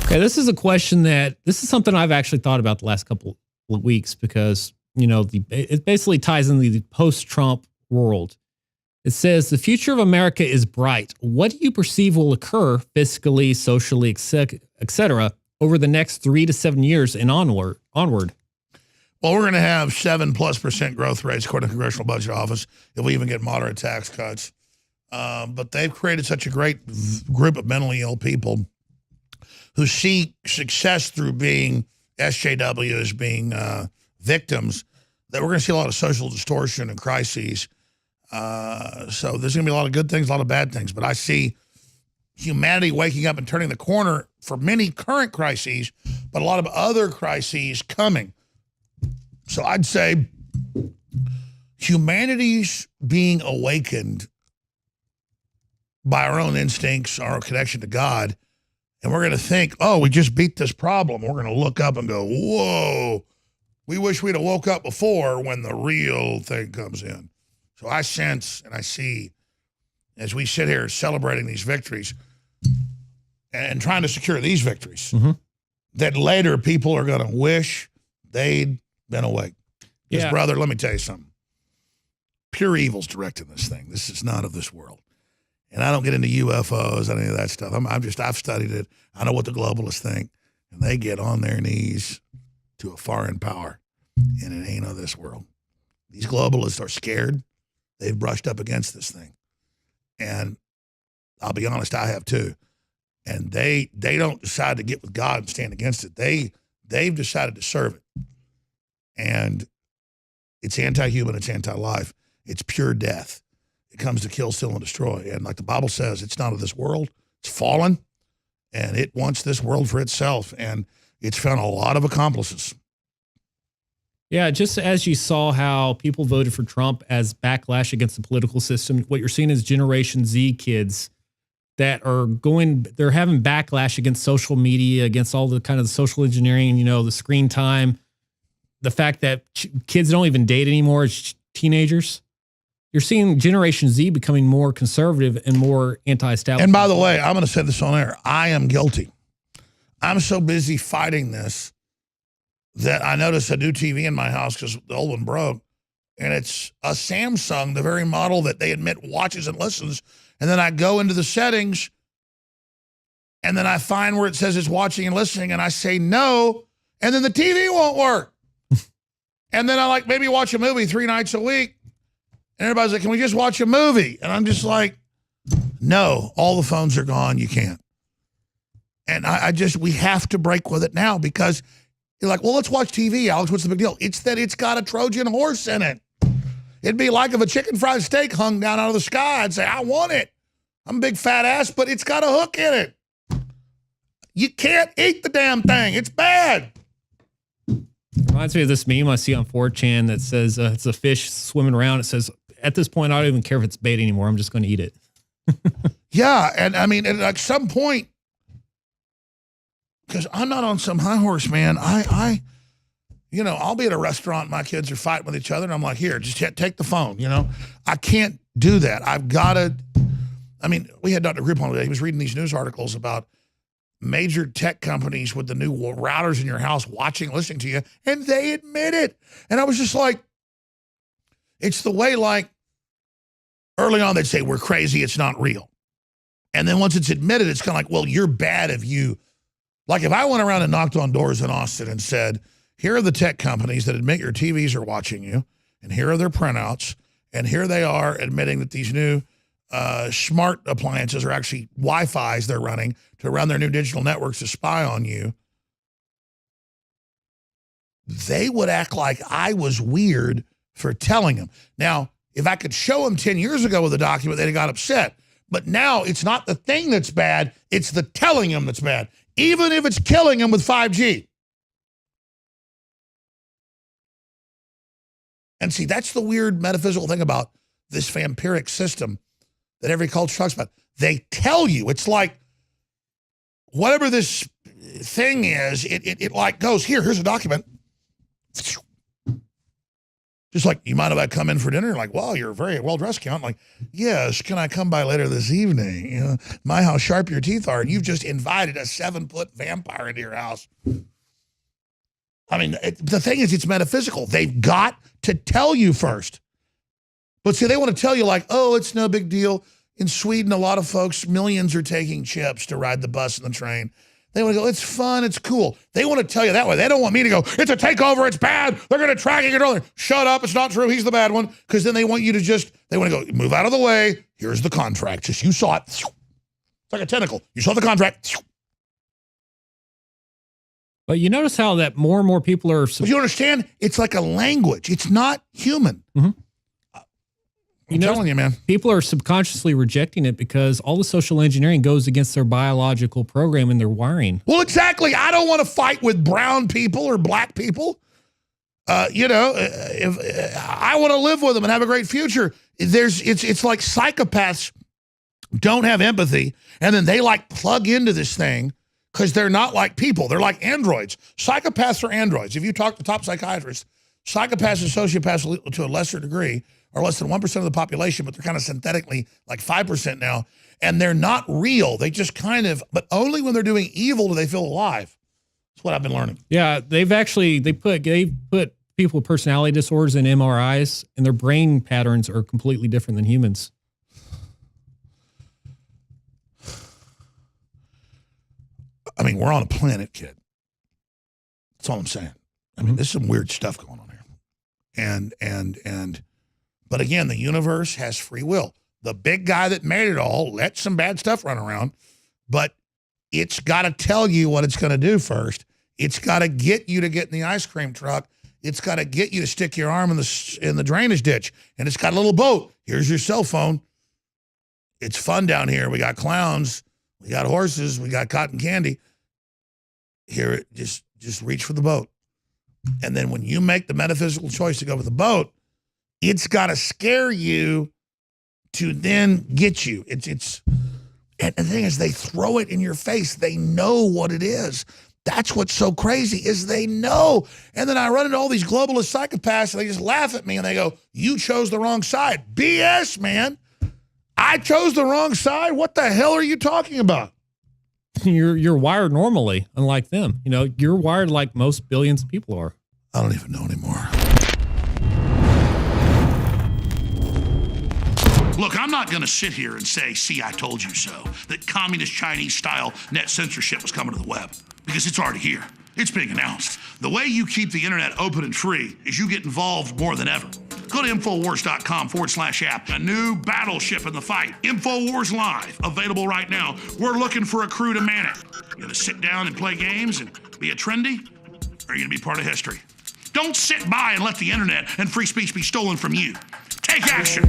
Okay, this is something I've actually thought about the last couple of weeks because, it basically ties into the post-Trump world. It says the future of America is bright. What do you perceive will occur fiscally, socially, etc., over the next 3 to 7 years and onward? Well, we're going to have 7+% growth rates according to the Congressional Budget Office if we even get moderate tax cuts. But they've created such a great group of mentally ill people who seek success through being SJWs, being victims, that we're going to see a lot of social distortion and crises. So there's going to be a lot of good things, a lot of bad things. But I see humanity waking up and turning the corner for many current crises, but a lot of other crises coming. So I'd say humanity's being awakened by our own instincts, our connection to God, and we're going to think, oh, we just beat this problem. We're going to look up and go, whoa, we wish we'd have woke up before when the real thing comes in. So I sense and I see as we sit here celebrating these victories and trying to secure these victories, that later people are going to wish they'd been awake. Because, brother, let me tell you something. Pure evil's directing this thing. This is not of this world. And I don't get into UFOs, any of that stuff. I've studied it. I know what the globalists think. And they get on their knees to a foreign power. And it ain't of this world. These globalists are scared. They've brushed up against this thing. And I'll be honest, I have too. And they don't decide to get with God and stand against it. They've decided to serve it. And it's anti-human, it's anti-life. It's pure death. It comes to kill, steal, and destroy. And like the Bible says, it's not of this world. It's fallen, and it wants this world for itself. And it's found a lot of accomplices. Yeah, just as you saw how people voted for Trump as backlash against the political system, what you're seeing is Generation Z kids that are they're having backlash against social media, against all the kind of the social engineering, the screen time, the fact that kids don't even date anymore as teenagers. You're seeing Generation Z becoming more conservative and more anti-establishment. And by the way, I'm going to say this on air. I am guilty. I'm so busy fighting this that I noticed a new TV in my house because the old one broke. And it's a Samsung, the very model that they admit watches and listens. And then I go into the settings and then I find where it says it's watching and listening. And I say no. And then the TV won't work. And then I maybe watch a movie 3 nights a week. And everybody's like, can we just watch a movie? And I'm just like, no, all the phones are gone. You can't. And we have to break with it now because you're like, well, let's watch TV, Alex. What's the big deal? It's that it's got a Trojan horse in it. It'd be like if a chicken fried steak hung down out of the sky. I'd say, I want it. I'm a big fat ass, but it's got a hook in it. You can't eat the damn thing. It's bad. Reminds me of this meme I see on 4chan that says it's a fish swimming around. It says, at this point, I don't even care if it's bait anymore. I'm just going to eat it. Yeah. And I mean, at some point, because I'm not on some high horse, man. I'll be at a restaurant. My kids are fighting with each other. And I'm like, here, just take the phone. I can't do that. I've got to. I mean, we had Dr. Group on today. He was reading these news articles about major tech companies with the new routers in your house watching, listening to you, and they admit it. And I was just like, it's the way early on they'd say, we're crazy, it's not real. And then once it's admitted, it's kind of like, well, you're bad if you, if I went around and knocked on doors in Austin and said, here are the tech companies that admit your TVs are watching you, and here are their printouts, and here they are admitting that these new smart appliances are actually Wi-Fi's they're running to run their new digital networks to spy on you. They would act like I was weird for telling them. Now, if I could show them 10 years ago with a document, they'd have got upset. But now it's not the thing that's bad, it's the telling them that's bad, even if it's killing them with 5G. And see, that's the weird metaphysical thing about this vampiric system that every culture talks about. They tell you, it's like whatever this thing is, it goes, here's a document. Just like, you mind if I come in for dinner? Like, wow, you're very well-dressed, Count. Like, yes, can I come by later this evening? You know, my, how sharp your teeth are. And you've just invited a 7-foot vampire into your house. I mean, the thing is, it's metaphysical. They've got to tell you first. But see, they want to tell you like, oh, it's no big deal. In Sweden, a lot of folks, millions are taking chips to ride the bus and the train. They want to go, it's fun, it's cool. They want to tell you that way. They don't want me to go, it's a takeover, it's bad, they're going to track and control. Shut up, it's not true, he's the bad one. Because then they want you to just, they want to go, move out of the way, here's the contract. Just, you saw it. It's like a tentacle. You saw the contract. But you notice how that more and more people are... But you understand? It's like a language. It's not human. Mm-hmm. I'm telling you, man. People are subconsciously rejecting it because all the social engineering goes against their biological program and their wiring. Well, exactly. I don't want to fight with brown people or black people. If I want to live with them and have a great future. It's like psychopaths don't have empathy, and then they like plug into this thing because they're not like people. They're like androids. Psychopaths are androids. If you talk to top psychiatrists, psychopaths and sociopaths to a lesser degree are less than 1% of the population, but they're kind of synthetically like 5% now. And they're not real. They just kind of, but only when they're doing evil do they feel alive. That's what I've been learning. Yeah, they put people with personality disorders in MRIs, and their brain patterns are completely different than humans. I mean, we're on a planet, kid. That's all I'm saying. I mean, there's some weird stuff going on here. But again, the universe has free will. The big guy that made it all let some bad stuff run around, but it's got to tell you what it's going to do first. It's got to get you to get in the ice cream truck. It's got to get you to stick your arm in the drainage ditch, and it's got a little boat. Here's your cell phone. It's fun down here. We got clowns. We got horses. We got cotton candy. Here, just reach for the boat. And then when you make the metaphysical choice to go with the boat, it's got to scare you to then get you. And the thing is, they throw it in your face. They know what it is. That's what's so crazy is they know. And then I run into all these globalist psychopaths and they just laugh at me and they go, you chose the wrong side. BS, man. I chose the wrong side? What the hell are you talking about? You're wired normally, unlike them. You know, you're wired like most billions of people are. I don't even know anymore. Look, I'm not going to sit here and say, see, I told you so, that communist Chinese-style net censorship was coming to the web, because it's already here. It's being announced. The way you keep the internet open and free is you get involved more than ever. Go to Infowars.com/app. A new battleship in the fight. Infowars Live, available right now. We're looking for a crew to man it. You gonna sit down and play games and be a trendy? Or are you gonna be part of history? Don't sit by and let the internet and free speech be stolen from you. Take action.